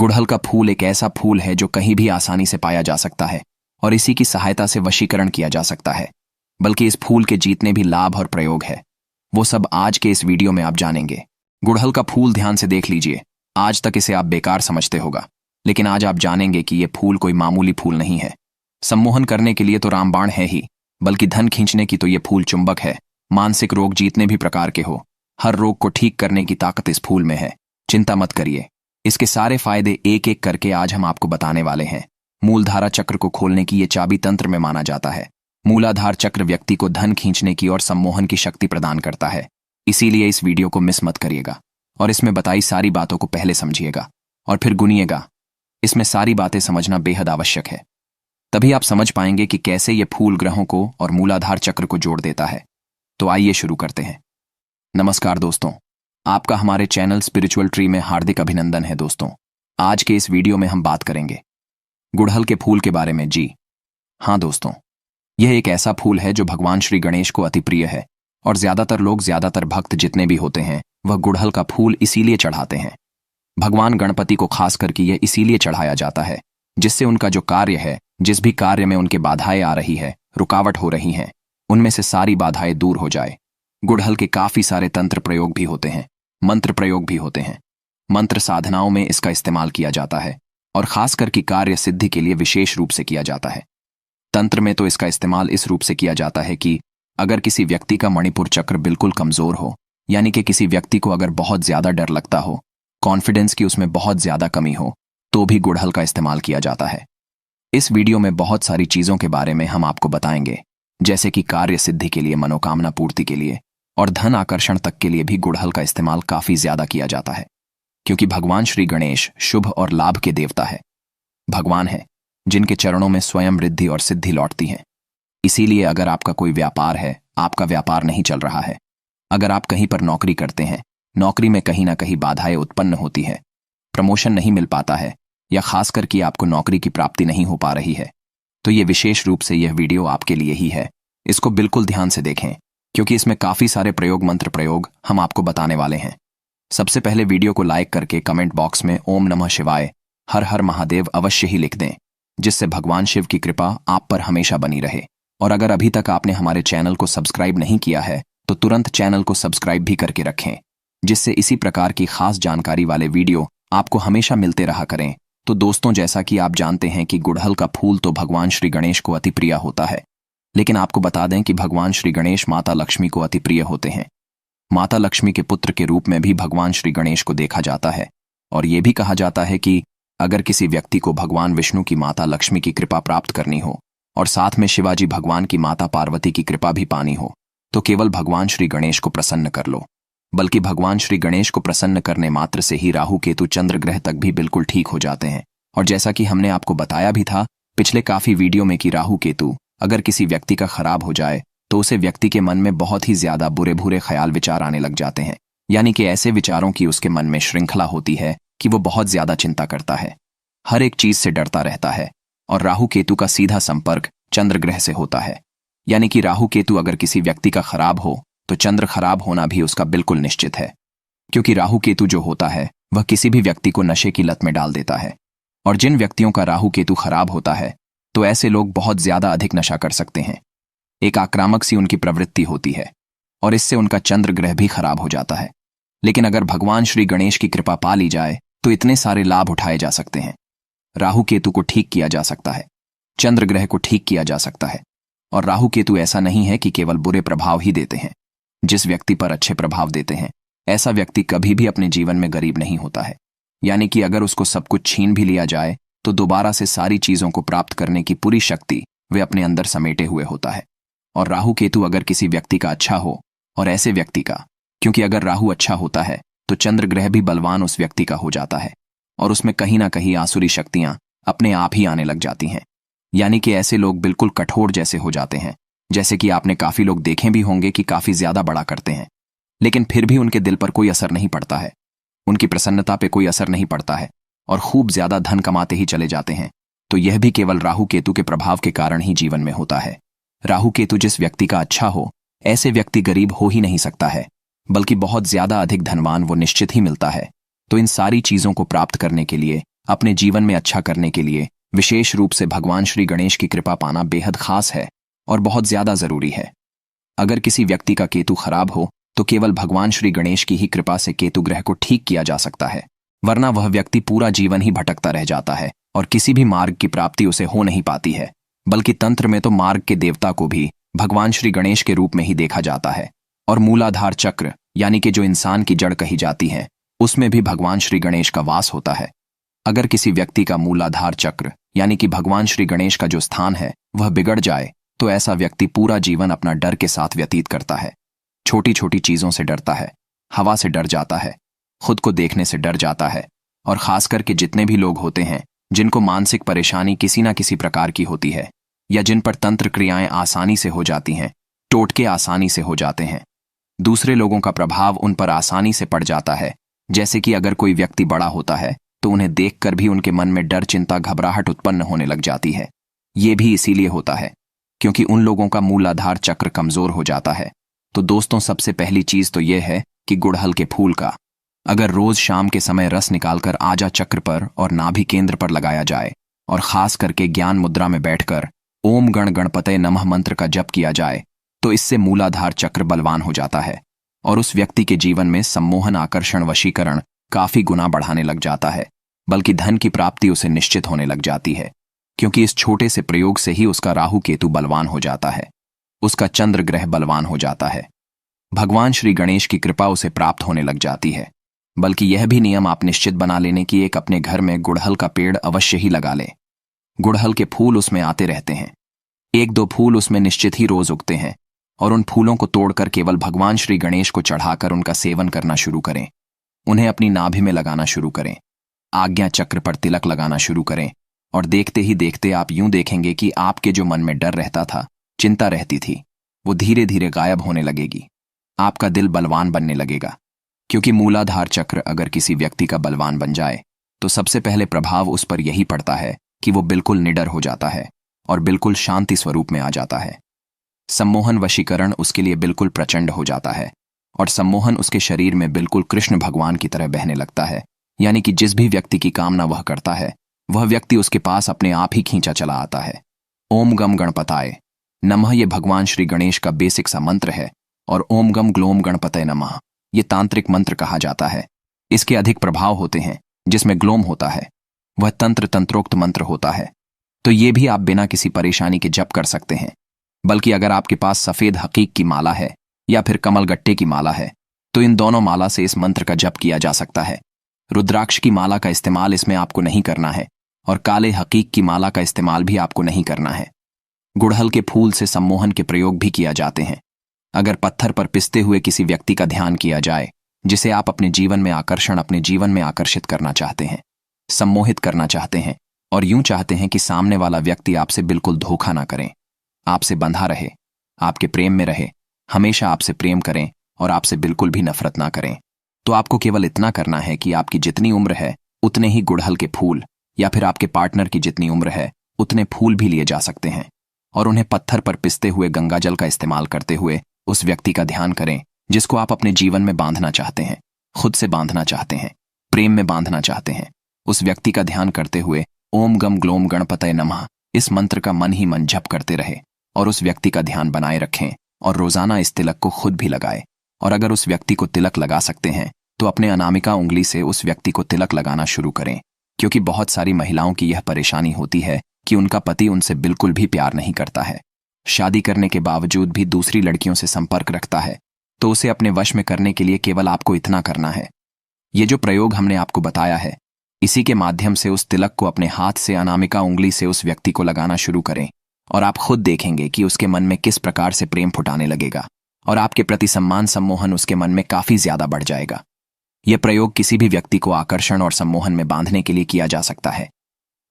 गुड़हल का फूल एक ऐसा फूल है जो कहीं भी आसानी से पाया जा सकता है और इसी की सहायता से वशीकरण किया जा सकता है। बल्कि इस फूल के जितने भी लाभ और प्रयोग है वो सब आज के इस वीडियो में आप जानेंगे। गुड़हल का फूल ध्यान से देख लीजिए। आज तक इसे आप बेकार समझते होगा, लेकिन आज आप जानेंगे कि ये फूल कोई मामूली फूल नहीं है। सम्मोहन करने के लिए तो रामबाण है ही, बल्कि धन खींचने की तो ये फूल चुंबक है। मानसिक रोग जितने भी प्रकार के हो, हर रोग को ठीक करने की ताकत इस फूल में है। चिंता मत करिए, इसके सारे फायदे एक एक करके आज हम आपको बताने वाले हैं। मूलधारा चक्र को खोलने की ये चाबी तंत्र में माना जाता है। मूलाधार चक्र व्यक्ति को धन खींचने की और सम्मोहन की शक्ति प्रदान करता है। इसीलिए इस वीडियो को मिस मत करिएगा और इसमें बताई सारी बातों को पहले समझिएगा और फिर गुनिएगा। इसमें सारी बातें समझना बेहद आवश्यक है, तभी आप समझ पाएंगे कि कैसे ये फूल ग्रहों को और मूलाधार चक्र को जोड़ देता है। तो आइए शुरू करते हैं। नमस्कार दोस्तों, आपका हमारे चैनल स्पिरिचुअल ट्री में हार्दिक अभिनंदन है। दोस्तों, आज के इस वीडियो में हम बात करेंगे गुड़हल के फूल के बारे में। जी हाँ दोस्तों, यह एक ऐसा फूल है जो भगवान श्री गणेश को अति प्रिय है और ज्यादातर भक्त जितने भी होते हैं वह गुड़हल का फूल इसीलिए चढ़ाते हैं। भगवान गणपति को खास करके यह इसीलिए चढ़ाया जाता है जिससे उनका जो कार्य है, जिस भी कार्य में उनके बाधाएं आ रही है, रुकावट हो रही हैं, उनमें से सारी बाधाएं दूर हो जाए। गुड़हल के काफी सारे तंत्र प्रयोग भी होते हैं, मंत्र प्रयोग भी होते हैं। मंत्र साधनाओं में इसका इस्तेमाल किया जाता है और खासकर की कार्य सिद्धि के लिए विशेष रूप से किया जाता है। तंत्र में तो इसका इस्तेमाल इस रूप से किया जाता है कि अगर किसी व्यक्ति का मणिपुर चक्र बिल्कुल कमजोर हो, यानी कि किसी व्यक्ति को अगर बहुत ज्यादा डर लगता हो, कॉन्फिडेंस की उसमें बहुत ज्यादा कमी हो, तो भी गुड़हल का इस्तेमाल किया जाता है। इस वीडियो में बहुत सारी चीजों के बारे में हम आपको बताएंगे, जैसे कि कार्य सिद्धि के लिए, मनोकामना पूर्ति के लिए और धन आकर्षण तक के लिए भी गुड़हल का इस्तेमाल काफी ज्यादा किया जाता है। क्योंकि भगवान श्री गणेश शुभ और लाभ के देवता है, भगवान है जिनके चरणों में स्वयं रिद्धि और सिद्धि लौटती हैं। इसीलिए अगर आपका कोई व्यापार है, आपका व्यापार नहीं चल रहा है, अगर आप कहीं पर नौकरी करते हैं, नौकरी में कहीं ना कहीं बाधाएं उत्पन्न होती है, प्रमोशन नहीं मिल पाता है या खासकर कि आपको नौकरी की प्राप्ति नहीं हो पा रही है, तो ये विशेष रूप से यह वीडियो आपके लिए ही है। इसको बिल्कुल ध्यान से देखें क्योंकि इसमें काफी सारे प्रयोग, मंत्र प्रयोग हम आपको बताने वाले हैं। सबसे पहले वीडियो को लाइक करके कमेंट बॉक्स में ओम नमः शिवाय, हर हर महादेव अवश्य ही लिख दें, जिससे भगवान शिव की कृपा आप पर हमेशा बनी रहे। और अगर अभी तक आपने हमारे चैनल को सब्सक्राइब नहीं किया है तो तुरंत चैनल को सब्सक्राइब भी करके रखें, जिससे इसी प्रकार की खास जानकारी वाले वीडियो आपको हमेशा मिलते रहा करें। तो दोस्तों, जैसा कि आप जानते हैं कि गुड़हल का फूल तो भगवान श्री गणेश को अति प्रिय होता है, लेकिन आपको बता दें कि भगवान श्री गणेश माता लक्ष्मी को अति प्रिय होते हैं। माता लक्ष्मी के पुत्र के रूप में भी भगवान श्री गणेश को देखा जाता है और ये भी कहा जाता है कि अगर किसी व्यक्ति को भगवान विष्णु की माता लक्ष्मी की कृपा प्राप्त करनी हो और साथ में शिवाजी भगवान की माता पार्वती की कृपा भी पानी हो, तो केवल भगवान श्री गणेश को प्रसन्न कर लो। बल्कि भगवान श्री गणेश को प्रसन्न करने मात्र से ही राहु केतु चंद्र ग्रह तक भी बिल्कुल ठीक हो जाते हैं। और जैसा कि हमने आपको बताया भी था पिछले काफी वीडियो में कि राहु केतु अगर किसी व्यक्ति का खराब हो जाए तो उसे व्यक्ति के मन में बहुत ही ज्यादा बुरे बुरे ख्याल विचार आने लग जाते हैं, यानी कि ऐसे विचारों की उसके मन में श्रृंखला होती है कि वो बहुत ज्यादा चिंता करता है, हर एक चीज से डरता रहता है। और राहु केतु का सीधा संपर्क चंद्र ग्रह से होता है, यानी कि राहु केतु अगर किसी व्यक्ति का खराब हो तो चंद्र खराब होना भी उसका बिल्कुल निश्चित है। क्योंकि राहु केतु जो होता है वह किसी भी व्यक्ति को नशे की लत में डाल देता है। और जिन व्यक्तियों का राहु केतु खराब होता है तो ऐसे लोग बहुत ज्यादा अधिक नशा कर सकते हैं, एक आक्रामक सी उनकी प्रवृत्ति होती है और इससे उनका चंद्र ग्रह भी खराब हो जाता है। लेकिन अगर भगवान श्री गणेश की कृपा पा ली जाए तो इतने सारे लाभ उठाए जा सकते हैं। राहु केतु को ठीक किया जा सकता है, चंद्र ग्रह को ठीक किया जा सकता है। और राहु केतु ऐसा नहीं है कि केवल बुरे प्रभाव ही देते हैं, जिस व्यक्ति पर अच्छे प्रभाव देते हैं ऐसा व्यक्ति कभी भी अपने जीवन में गरीब नहीं होता है। यानी कि अगर उसको सब कुछ छीन भी लिया जाए तो दोबारा से सारी चीजों को प्राप्त करने की पूरी शक्ति वे अपने अंदर समेटे हुए होता है। और राहु केतु अगर किसी व्यक्ति का अच्छा हो, और ऐसे व्यक्ति का, क्योंकि अगर राहु अच्छा होता है तो चंद्र ग्रह भी बलवान उस व्यक्ति का हो जाता है और उसमें कहीं ना कहीं आसुरी शक्तियां अपने आप ही आने लग जाती हैं। यानी कि ऐसे लोग बिल्कुल कठोर जैसे हो जाते हैं, जैसे कि आपने काफी लोग देखे भी होंगे कि काफी ज्यादा बड़ा करते हैं लेकिन फिर भी उनके दिल पर कोई असर नहीं पड़ता है, उनकी प्रसन्नता पे कोई असर नहीं पड़ता है और खूब ज्यादा धन कमाते ही चले जाते हैं। तो यह भी केवल राहु केतु के प्रभाव के कारण ही जीवन में होता है। राहु केतु जिस व्यक्ति का अच्छा हो, ऐसे व्यक्ति गरीब हो ही नहीं सकता है, बल्कि बहुत ज्यादा अधिक धनवान वो निश्चित ही मिलता है। तो इन सारी चीजों को प्राप्त करने के लिए अपने जीवन में अच्छा करने के लिए विशेष रूप से भगवान श्री गणेश की कृपा पाना बेहद खास है और बहुत ज्यादा जरूरी है। अगर किसी व्यक्ति का केतु खराब हो तो केवल भगवान श्री गणेश की ही कृपा से केतु ग्रह को ठीक किया जा सकता है, वरना वह व्यक्ति पूरा जीवन ही भटकता रह जाता है और किसी भी मार्ग की प्राप्ति उसे हो नहीं पाती है। बल्कि तंत्र में तो मार्ग के देवता को भी भगवान श्री गणेश के रूप में ही देखा जाता है और मूलाधार चक्र यानी कि जो इंसान की जड़ कही जाती है उसमें भी भगवान श्री गणेश का वास होता है। अगर किसी व्यक्ति का मूलाधार चक्र यानी कि भगवान श्री गणेश का जो स्थान है वह बिगड़ जाए तो ऐसा व्यक्ति पूरा जीवन अपना डर के साथ व्यतीत करता है। छोटी छोटी चीजों से डरता है, हवा से डर जाता है, खुद को देखने से डर जाता है और खास करके जितने भी लोग होते हैं जिनको मानसिक परेशानी किसी ना किसी प्रकार की होती है या जिन पर तंत्र क्रियाएं आसानी से हो जाती हैं, टोटके आसानी से हो जाते हैं, दूसरे लोगों का प्रभाव उन पर आसानी से पड़ जाता है। जैसे कि अगर कोई व्यक्ति बड़ा होता है तो उन्हें देखकर भी उनके मन में डर, चिंता, घबराहट उत्पन्न होने लग जाती है। ये भी इसीलिए होता है क्योंकि उन लोगों का मूलाधार चक्र कमजोर हो जाता है। तो दोस्तों, सबसे पहली चीज तो यह है कि गुड़हल के फूल का अगर रोज शाम के समय रस निकालकर आजा चक्र पर और नाभि केंद्र पर लगाया जाए और खास करके ज्ञान मुद्रा में बैठकर ओम गण गणपतये नमः मंत्र का जप किया जाए तो इससे मूलाधार चक्र बलवान हो जाता है और उस व्यक्ति के जीवन में सम्मोहन, आकर्षण, वशीकरण काफी गुना बढ़ाने लग जाता है। बल्कि धन की प्राप्ति उसे निश्चित होने लग जाती है क्योंकि इस छोटे से प्रयोग से ही उसका राहु केतु बलवान हो जाता है, उसका चंद्र ग्रह बलवान हो जाता है, भगवान श्री गणेश की कृपा उसे प्राप्त होने लग जाती है। बल्कि यह भी नियम आप निश्चित बना लेने की एक अपने घर में गुड़हल का पेड़ अवश्य ही लगा लें। गुड़हल के फूल उसमें आते रहते हैं, एक दो फूल उसमें निश्चित ही रोज उगते हैं और उन फूलों को तोड़कर केवल भगवान श्री गणेश को चढ़ाकर उनका सेवन करना शुरू करें। उन्हें अपनी नाभि में लगाना शुरू करें, आज्ञा चक्र पर तिलक लगाना शुरू करें और देखते ही देखते आप यूं देखेंगे कि आपके जो मन में डर रहता था, चिंता रहती थी, वो धीरे धीरे गायब होने लगेगी। आपका दिल बलवान बनने लगेगा क्योंकि मूलाधार चक्र अगर किसी व्यक्ति का बलवान बन जाए तो सबसे पहले प्रभाव उस पर यही पड़ता है कि वो बिल्कुल निडर हो जाता है और बिल्कुल शांति स्वरूप में आ जाता है। सम्मोहन, वशीकरण उसके लिए बिल्कुल प्रचंड हो जाता है और सम्मोहन उसके शरीर में बिल्कुल कृष्ण भगवान की तरह बहने लगता है। यानी कि जिस भी व्यक्ति की कामना वह करता है वह व्यक्ति उसके पास अपने आप ही खींचा चला आता है। ओम गम गणपताय नमः ये भगवान श्री गणेश का बेसिक सा मंत्र है और ओम गम ग्लोम गणपतये नमः ये तांत्रिक मंत्र कहा जाता है। इसके अधिक प्रभाव होते हैं, जिसमें ग्लोम होता है वह तंत्रोक्त मंत्र होता है। तो ये भी आप बिना किसी परेशानी के जप कर सकते हैं। बल्कि अगर आपके पास सफेद हकीक की माला है या फिर कमल गट्टे की माला है तो इन दोनों माला से इस मंत्र का जप किया जा सकता है। रुद्राक्ष की माला का इस्तेमाल इसमें आपको नहीं करना है और काले हकीक की माला का इस्तेमाल भी आपको नहीं करना है। गुड़हल के फूल से सम्मोहन के प्रयोग भी किया जाते हैं। अगर पत्थर पर पिसते हुए किसी व्यक्ति का ध्यान किया जाए जिसे आप अपने जीवन में आकर्षण, अपने जीवन में आकर्षित करना चाहते हैं, सम्मोहित करना चाहते हैं और यूं चाहते हैं कि सामने वाला व्यक्ति आपसे बिल्कुल धोखा ना करें, आपसे बंधा रहे, आपके प्रेम में रहे, हमेशा आपसे प्रेम करें और आपसे बिल्कुल भी नफरत ना करें, तो आपको केवल इतना करना है कि आपकी जितनी उम्र है उतने ही गुड़हल के फूल या फिर आपके पार्टनर की जितनी उम्र है उतने फूल भी लिए जा सकते हैं और उन्हें पत्थर पर पिसते हुए गंगाजल का इस्तेमाल करते हुए उस व्यक्ति का ध्यान करें जिसको आप अपने जीवन में बांधना चाहते हैं, खुद से बांधना चाहते हैं, प्रेम में बांधना चाहते हैं। उस व्यक्ति का ध्यान करते हुए ओम गम ग्लोम गणपतये नमः इस मंत्र का मन ही मन जप करते रहे और उस व्यक्ति का ध्यान बनाए रखें और रोजाना इस तिलक को खुद भी लगाए। और अगर उस व्यक्ति को तिलक लगा सकते हैं तो अपने अनामिका उंगली से उस व्यक्ति को तिलक लगाना शुरू करें क्योंकि बहुत सारी महिलाओं की यह परेशानी होती है कि उनका पति उनसे बिल्कुल भी प्यार नहीं करता है, शादी करने के बावजूद भी दूसरी लड़कियों से संपर्क रखता है। तो उसे अपने वश में करने के लिए केवल आपको इतना करना है, ये जो प्रयोग हमने आपको बताया है इसी के माध्यम से उस तिलक को अपने हाथ से अनामिका उंगली से उस व्यक्ति को लगाना शुरू करें और आप खुद देखेंगे कि उसके मन में किस प्रकार से प्रेम फुटाने लगेगा और आपके प्रति सम्मान, सम्मोहन उसके मन में काफी ज्यादा बढ़ जाएगा। यह प्रयोग किसी भी व्यक्ति को आकर्षण और सम्मोहन में बांधने के लिए किया जा सकता है।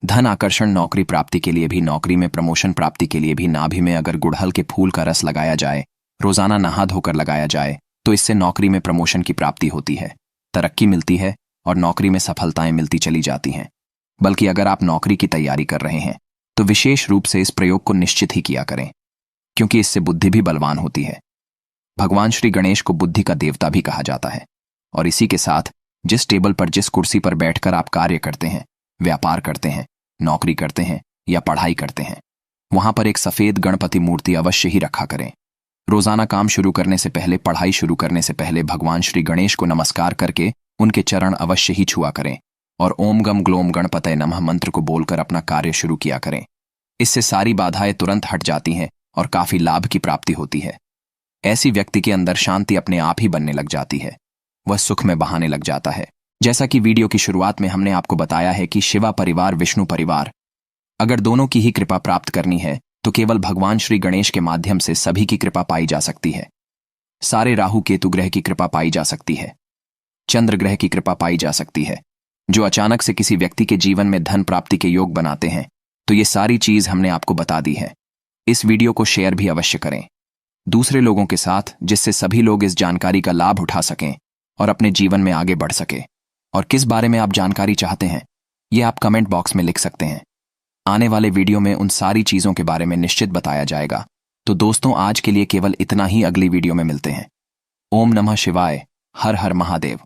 धन आकर्षण, नौकरी प्राप्ति के लिए भी, नौकरी में प्रमोशन प्राप्ति के लिए भी नाभि में अगर गुड़हल के फूल का रस लगाया जाए, रोजाना नहा धोकर लगाया जाए तो इससे नौकरी में प्रमोशन की प्राप्ति होती है, तरक्की मिलती है और नौकरी में सफलताएं मिलती चली जाती हैं। बल्कि अगर आप नौकरी की तैयारी कर रहे हैं तो विशेष रूप से इस प्रयोग को निश्चित ही किया करें क्योंकि इससे बुद्धि भी बलवान होती है। भगवान श्री गणेश को बुद्धि का देवता भी कहा जाता है और इसी के साथ जिस टेबल पर, जिस कुर्सी पर बैठकर आप कार्य करते हैं व्यापार करते हैं, नौकरी करते हैं या पढ़ाई करते हैं, वहां पर एक सफेद गणपति मूर्ति अवश्य ही रखा करें। रोजाना काम शुरू करने से पहले, पढ़ाई शुरू करने से पहले भगवान श्री गणेश को नमस्कार करके उनके चरण अवश्य ही छुआ करें और ओम गम ग्लोम गणपतये नमः मंत्र को बोलकर अपना कार्य शुरू किया करें। इससे सारी बाधाएं तुरंत हट जाती हैं और काफी लाभ की प्राप्ति होती है। ऐसी व्यक्ति के अंदर शांति अपने आप ही बनने लग जाती है, वह सुख में बहाने लग जाता है। जैसा कि वीडियो की शुरुआत में हमने आपको बताया है कि शिवा परिवार, विष्णु परिवार, अगर दोनों की ही कृपा प्राप्त करनी है तो केवल भगवान श्री गणेश के माध्यम से सभी की कृपा पाई जा सकती है। सारे राहु केतु ग्रह की कृपा पाई जा सकती है, चंद्र ग्रह की कृपा पाई जा सकती है, जो अचानक से किसी व्यक्ति के जीवन में धन प्राप्ति के योग बनाते हैं। तो ये सारी चीज हमने आपको बता दी है। इस वीडियो को शेयर भी अवश्य करें दूसरे लोगों के साथ, जिससे सभी लोग इस जानकारी का लाभ उठा सकें और अपने जीवन में आगे बढ़ सके। और किस बारे में आप जानकारी चाहते हैं, ये आप कमेंट बॉक्स में लिख सकते हैं। आने वाले वीडियो में उन सारी चीजों के बारे में निश्चित बताया जाएगा। तो दोस्तों, आज के लिए केवल इतना ही, अगली वीडियो में मिलते हैं। ओम नमः शिवाय, हर हर महादेव।